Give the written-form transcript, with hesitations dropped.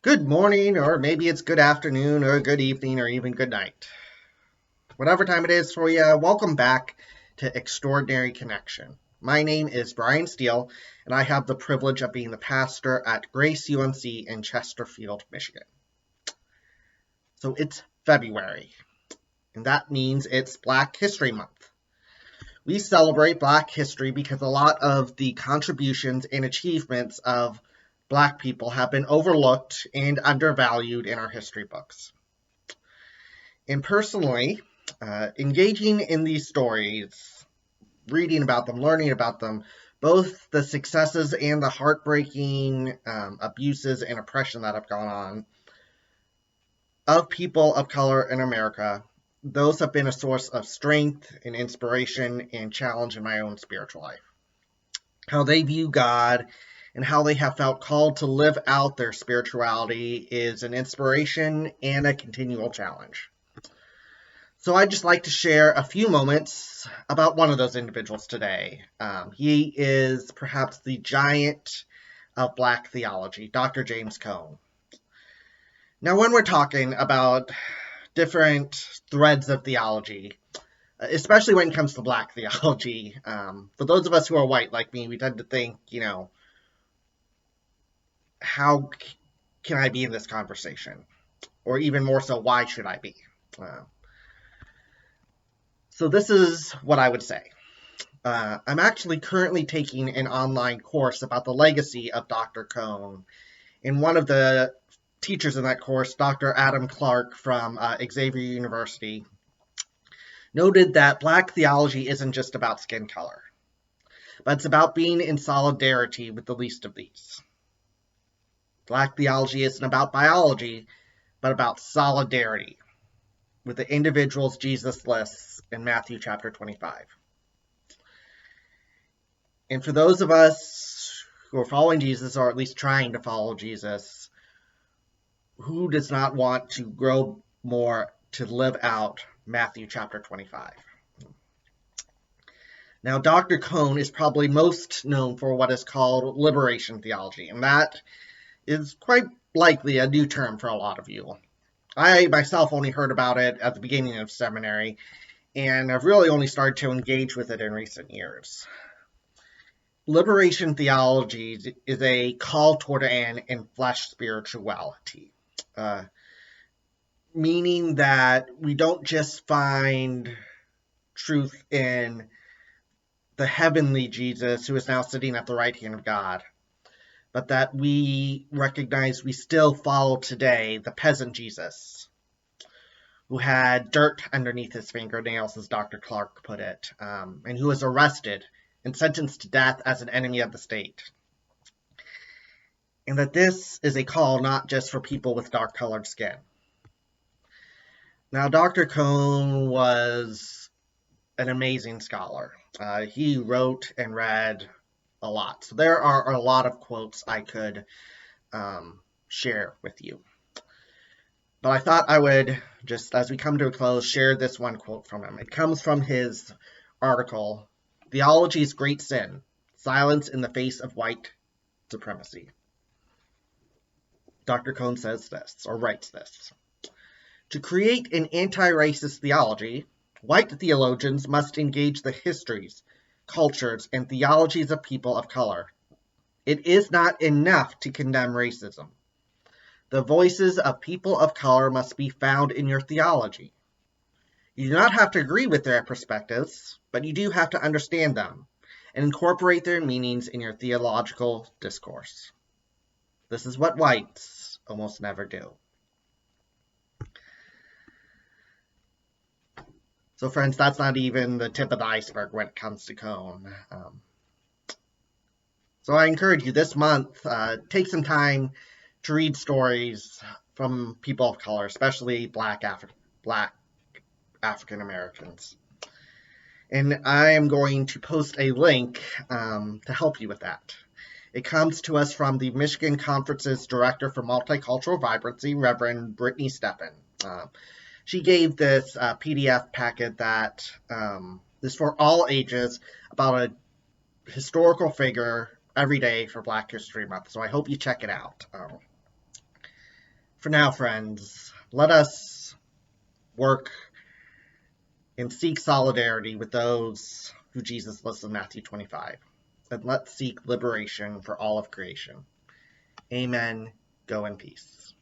Good morning, or maybe it's good afternoon, or good evening, or even good night. Whatever time it is for you, welcome back to Extraordinary Connection. My name is Brian Steele, and I have the privilege of being the pastor at Grace UNC in Chesterfield, Michigan. So it's February, and that means it's Black History Month. We celebrate Black history because a lot of the contributions and achievements of Black people have been overlooked and undervalued in our history books. And personally, engaging in these stories, reading about them, learning about them, both the successes and the heartbreaking abuses and oppression that have gone on of people of color in America, those have been a source of strength and inspiration and challenge in my own spiritual life. How they view God and how they have felt called to live out their spirituality is an inspiration and a continual challenge. So I'd just like to share a few moments about one of those individuals today. He is perhaps the giant of Black theology, Dr. James Cone. Now, when we're talking about different threads of theology, especially when it comes to Black theology, for those of us who are white like me, we tend to think, how can I be in this conversation? Or even more so, why should I be? So this is what I would say. I'm actually currently taking an online course about the legacy of Dr. Cone. And one of the teachers in that course, Dr. Adam Clark from Xavier University, noted that Black theology isn't just about skin color, but it's about being in solidarity with the least of these. Black theology isn't about biology, but about solidarity with the individuals Jesus lists in Matthew chapter 25. And for those of us who are following Jesus, or at least trying to follow Jesus, who does not want to grow more to live out Matthew chapter 25? Now, Dr. Cone is probably most known for what is called liberation theology, and that is quite likely a new term for a lot of you. I myself only heard about it at the beginning of seminary, and I've really only started to engage with it in recent years. Liberation theology is a call toward an enfleshed spirituality, meaning that we don't just find truth in the heavenly Jesus who is now sitting at the right hand of God, but that we recognize we still follow today the peasant Jesus, who had dirt underneath his fingernails, as Dr. Clark put it, and who was arrested and sentenced to death as an enemy of the state. And that this is a call not just for people with dark-colored skin. Now, Dr. Cone was an amazing scholar. He wrote and read a lot. So there are a lot of quotes I could share with you. But I thought I would, just as we come to a close, share this one quote from him. It comes from his article, Theology's Great Sin, Silence in the Face of White Supremacy. Dr. Cone says this, or writes this. To create an anti-racist theology, white theologians must engage the histories, cultures, and theologies of people of color. It is not enough to condemn racism. The voices of people of color must be found in your theology. You do not have to agree with their perspectives, but you do have to understand them and incorporate their meanings in your theological discourse. This is what whites almost never do. So friends, that's not even the tip of the iceberg when it comes to Cone. So I encourage you this month, take some time to read stories from people of color, especially Black African Americans. And I am going to post a link to help you with that. It comes to us from the Michigan Conference's Director for Multicultural Vibrancy, Reverend Brittany Steppen. She gave this PDF packet that is for all ages about a historical figure every day for Black History Month. So I hope you check it out. For now, friends, let us work and seek solidarity with those who Jesus lists in Matthew 25. And let's seek liberation for all of creation. Amen. Go in peace.